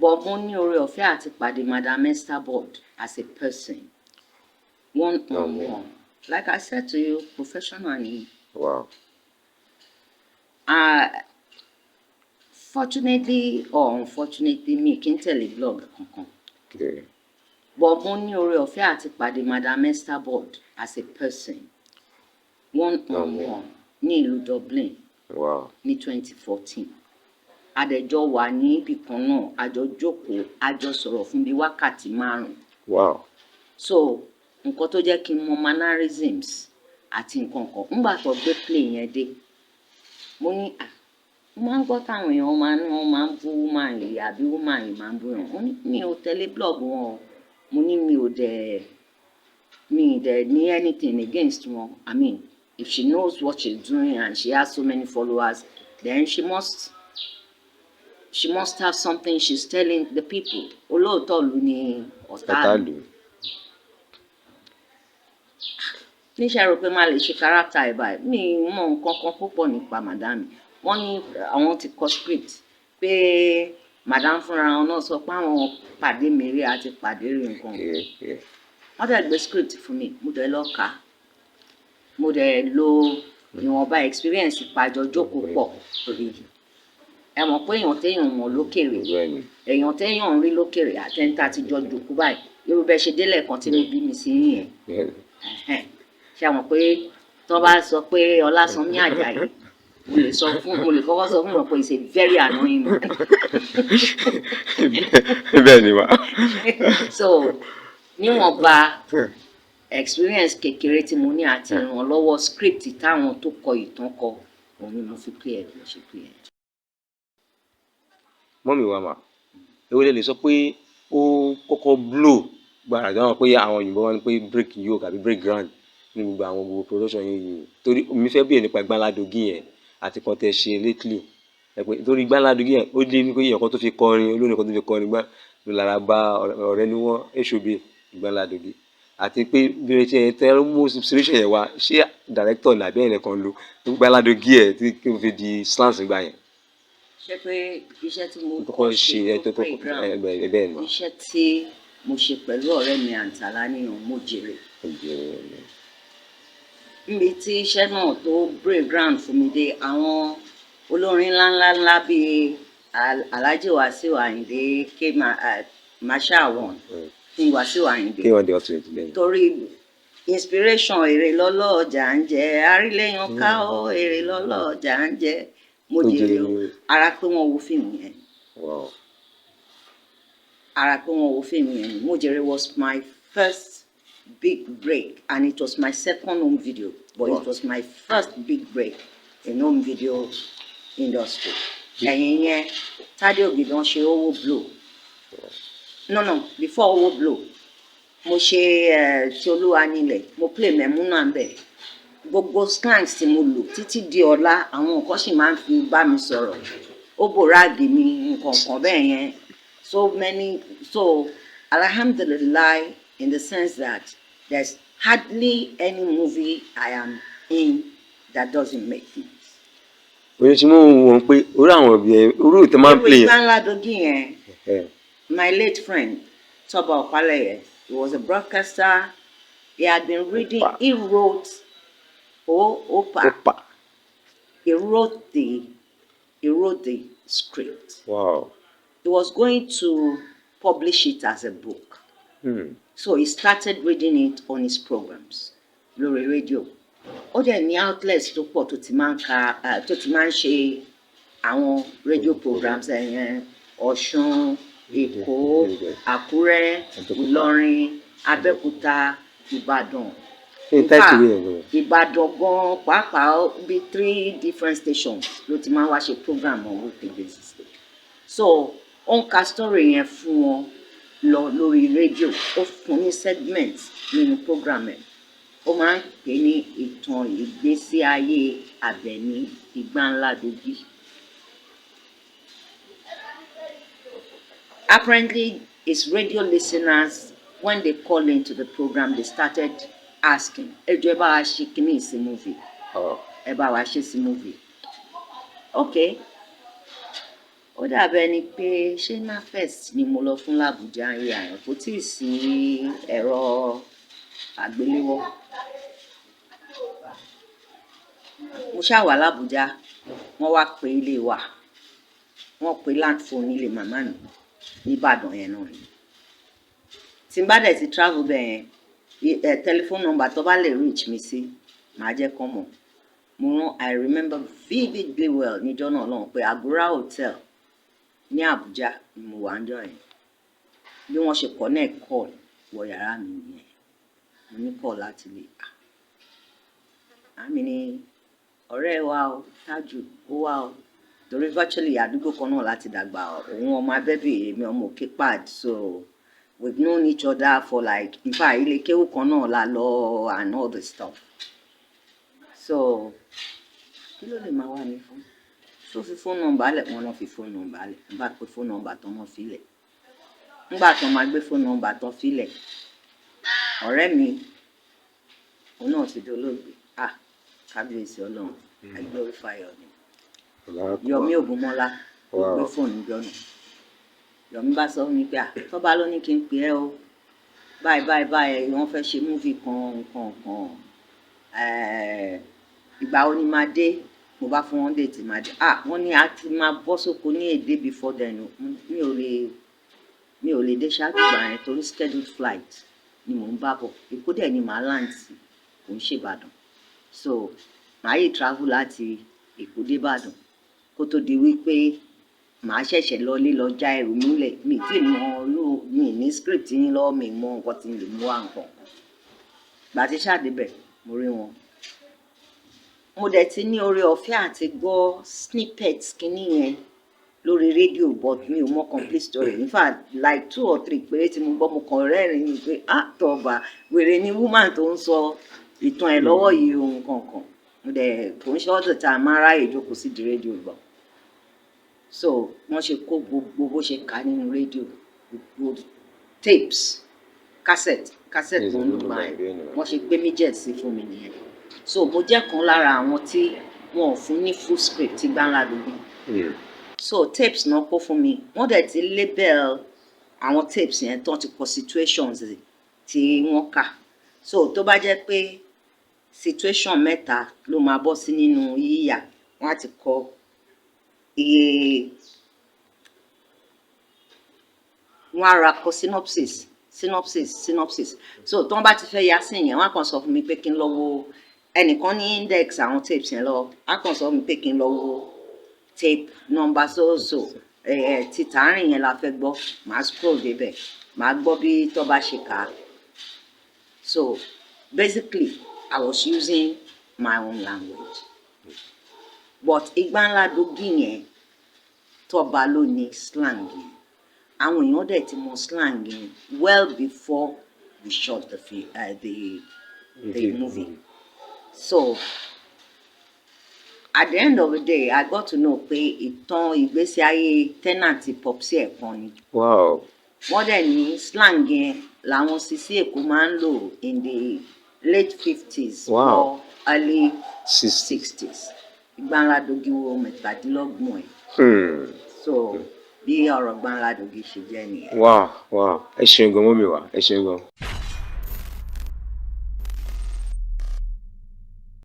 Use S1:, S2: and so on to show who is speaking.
S1: But mo ní oore ọ̀fẹ́ àti pàdé Madam Esabod as a person, one on one. Like I said to you, professionally.
S2: Wow.
S1: Fortunately or unfortunately, me kì í tẹ̀lé blog kankan.
S2: Okay.
S1: But mo ní oore ọ̀fẹ́ àti pàdé Madam Esabod as a person, one on one, ní ìlú Dublin.
S2: Wow.
S1: Ní 2014. Adẹjọ́ wà ní ibì kan náà, a jọ jókòó, a jọ sọ̀rọ̀ fún bí wákàtí 5.
S2: Wow.
S1: So, nǹkan tó jẹ́ kí n mọ mannerisms àti nǹkan kan. Nígbà tó gbé play yẹn dé, mo ní mo máa ń gbọ́ táwọn èèyàn máa ń bú woman yìí àbí woman yìí máa ń bú yàn. Mo ní mi ò tẹ̀lé blog wọn o. Mo ní mi dẹ̀ ní anything against wọn. I mean, if she knows what she's doing and she has so many followers, then she must have something she's telling the people. Olóòótọ́ ló ní ọ̀tá lù. Níṣẹ́ rò pé máa lè ṣe character ẹ̀ báyìí. Mi mọ nǹkan kan púpọ̀ nípa madam. Wọ́n ní àwọn ti kọ script pé madam fúnra wọn náà sọ pé àwọn pàdé mi rí àti pàdé rí nǹkan. Wọ́n dẹ̀ gbé script fún mi, mo dẹ̀ lọ kà á. Mo dẹ̀ lo ìwọ̀nba experience ìpàjọ jókòó pọ̀ lórí. Ẹ mọ̀ pé èèyàn téèyàn mọ̀ lókèrè, èèyàn téèyàn ń rí lókèrè àtẹ́ńtà ti jọ jókòó báyìí. Irú bẹ́ẹ̀ ṣe délẹ̀ kan tí mo bí mi sí yẹn. Ṣé a mọ̀ pé tó bá sọ pé Ọlásànmí Àjàyí, mo lè kọ́kọ́ sọ fún wọn pé it's a very annoying man.
S2: Bẹ́ẹ̀ ni wá.
S1: So, níwọ̀nba experience kékeré tí mo ní àti ìrànlọ́wọ́ script táwọn tó kọ ìtàn kọ, òun ni mo fi clear ẹ̀, mo ṣe clear ẹ̀.
S2: Mọ́mì wa mà, èwo lẹ lè sọ pé ó kọ́kọ́ blow gbàrà dáhùn pé àwọn òyìnbó wọn ní pé break yoke àbí break ground ní gbogbo production yìí. Torí mi fẹ́ bèèrè nípa Ìgbánládògí yẹn àti kan tẹ́ ṣe lately. Torí Ìgbánládògí yẹn ó dé ní pé èèyàn kan tó fi kọrin, olórin kan tó fi kọrin gbá lára bá ọ̀rẹ́ ní wọ́n Èṣòbí Ìgbánládògí. Àti pé bí ẹ ṣe tẹ́ mú inspiration yẹn wá, ṣé director nàbí ẹ̀yìn kan lo Ìgbánládògí yẹn tí kò fi di slant gbà yẹn.
S1: Ṣé pé iṣẹ́ tí mo
S2: kọ́kọ́ ṣe bẹ́ẹ̀ ni.
S1: Iṣẹ́ tí mo ṣe pẹ̀lú ọ̀rẹ́ mi Àǹtàlá ní mo jèrè. Níbi tí iṣẹ́ náà tó break ground fún mi dé, àwọn olórin ńláńlá bíi Alhaji Wasiu Ayinde Marshal one fún Wasiu Ayinde. Torí inspiration èrè lọ́lọ́ọ̀jà ń jẹ, arílẹ̀yàn ká ó èrè lọ́lọ́ọ̀jà ń jẹ. Mo jèrè o, ara pé wọ́n wo fíìmù yẹn. Ara pé wọ́n wo fíìmù yẹn. Mo jèrè was my first big break and it was my second home video, but it was my first big break in home video industry. Ẹ̀yìn yẹn Tádé Ògìdán ṣe owó blow. No, before owó blow. Mo ṣe ti Olúwa nílẹ̀, mo play Mẹ̀múnà ń bẹ̀. Gbogbo slangs tí mo lò títí di ọ̀la àwọn nǹkan sì máa ń fi bá mi sọ̀rọ̀. Ó bòráàgì mi nǹkan kan bẹ́ẹ̀ yẹn. So alhamdulillah, in the sense that there's hardly any movie I am in that doesn't make things.
S2: Oye tí mo wọ̀n pé orí àwọn òbí ẹ̀ orí ìtẹ́ máa ń play.
S1: Ìgbánládògí yẹn, my late friend Toba Opaleye, he was a broadcaster. He had been reading, he wrote Opa. He wrote the script.
S2: Wow.
S1: He was going to publish it as a book. So he started reading it on his programs lórí rédíò. Ó dẹ̀ ní outlets tó pọ̀ tó ti máa ń ṣe àwọn radio programs ẹ̀yẹn Ọ̀ṣun, Èkó, Àkúrẹ́, Ìlọrin, Abẹ́òkúta, Ìbàdàn. Ìbàdàn gan pàápàá bí 3 different stations ló ti máa ń wá ṣe program on weekly basis. So ó ń ka story yẹn fún wọn lọ lórí rédíò, ó fún ní segment nínú program ẹ̀. Ó máa ń pè ní ìtàn ìgbésí ayé Àbẹ̀ní Ìgbánládògí. Apparently, his radio listeners, when they call into the program, they started asking, ẹ jọ̀ọ́ ẹ bá wa ṣe kíní sí movie. Ẹ bá wa ṣe sí movie. Okay. ó dàbẹ́ ni pé ṣé nafest ni mo lọ fún làbújá ń rí àyàn kò tí ì sí ẹ̀rọ àgbéléwọ́. Mo ṣáà wà làbújá wọ́n wá pe ilé wa wọ́n pe landphone nílé màmá mi nìbàdàn yẹn náà ni. Tí n bá dẹ̀ ti travel bẹ́ẹ̀ yẹn telephone number tó bá lè reach mi sí màá jẹ́ kán mọ̀. Mo rán I remember vividly well níjọ́ náà lọ́hùn pé Agora Hotel ní Abuja ni mo wà níjọ́ yẹn. Bí wọ́n ṣe connect call wọ yàrá mi nìyẹn. Mo ní call láti lè àmì ni ọ̀rẹ́ wa o Tájù ó wá o torí virtually àdúgbò kan náà láti dàgbà òun ọmọ Abẹ́bí èmi ọmọ Òkè Pad so we've known each other for like in fact ilé kéwú kan náà la lọ and all the stuff. So kí ló lè máa wá mi fún? Tó fi phone number lẹ̀ wọ́n lọ fi phone number lẹ̀ n bá pe phone number tán wọ́n fi lẹ̀. Nígbà tán máa gbé phone number tán fi lẹ̀ ọ̀rẹ́ mi òun náà ti dolóògbé kábíyèsí Ọlọ́run I glorify your name. Yọmí Ògúnmọ́lá ó gbé fóònù jọ́nà. Yọmí bá sọ mi pé tọ́ba ló ní kí n pè ẹ́ o báyìí wọ́n fẹ́ ṣe múvì kan nǹkan ìgbà wo ni máa dé mo bá fún wọn déètì máa dé wọ́n ní a ti máa bọ́ sóko ní èdè before then mi ò lè dé ṣáájú ìgbà yẹn torí scheduled flight ni mò ń bá bọ̀ Èkó dẹ̀ ni màá land sí kò ń ṣèbàdàn so màá yìí travel láti Èkó dé Ìbàdàn kó tó di wípé màá ṣẹ̀ṣẹ̀ lọlé lọ já ẹrù múlẹ̀ mi tí mi ní script yín lọ́wọ́ mi mọ nǹkan tí lè mú wá nǹkan gbà tí ṣàdébẹ̀ mo rí wọn. Mo dẹ̀ ti ní oore ọ̀fẹ́ àti gbọ́ snippets kínní yẹn lórí rédíò but mi ò mọ complete story in fact like 2 or 3 péré tí mo gbọ́ mo kàn rẹ́rìn-ín ni pé tọ́ba wèrè ni woman tó ń sọ ìtàn ẹ̀ lọ́wọ́ yìí ohun kankan mo dẹ̀ kò ń ṣe ọ̀dọ̀ tá a máa ráyè jókòó sí di rédíò gbọ́ so wọ́n ṣe kó gbogbo bó ṣe kà nínú rédíò gbogbo tapes cassette tó ń lò báyìí wọ́n ṣe gbé méjì sí fún mi nìyẹn so mo jẹ́ kan lára àwọn tí wọn ò fún ní full script tí gbáńlá lógún so tapes náà kó fún mi wọ́n dẹ̀ ti label àwọn tapes yẹn tán ti kọ situations tí wọ́n kà so tó bá jẹ́ pé situation mẹ́ta ló máa bọ́ sí nínú yíyà wọ́n á ti kọ iye wọ́n á ra kọ synopsis so tó wọ́n bá ti fẹ́ yá sí yẹn wọ́n á kàn sọ fún mi pé kí n lọ wo ẹnìkan ní index àwọn tapes yẹn lọ á kàn sọ fún mi pé kí n lọ wo tape number so títàárìn yẹn la fẹ́ gbọ́ màá scroll débẹ̀ màá gbọ́ bí tó bá ṣe kà á so basically I was using my own language but Igbanla Dogi yẹn Tọ́ba ló ní slang yẹn àwọn èèyàn dẹ̀ ti mọ slang yẹn well before we shot the movie so at the end of the day I got to know pé ìtàn ìgbésí ayé tenant popsi ẹ̀ kan ni.
S2: Wow.
S1: Wọ́n dẹ̀ ní slang yẹn làwọn sisi Èkó máa ń lò in the late 50s or early 60s. Igbanla Dogi wo mẹ́tàdínlọ́gbọ̀n ẹ̀. So bí ọ̀rọ̀ Igbanla Dogi ṣe jẹ́ nìyẹn.
S2: Wow. Ẹ ṣeun gan mọ́mì wa ẹ ṣeun gan.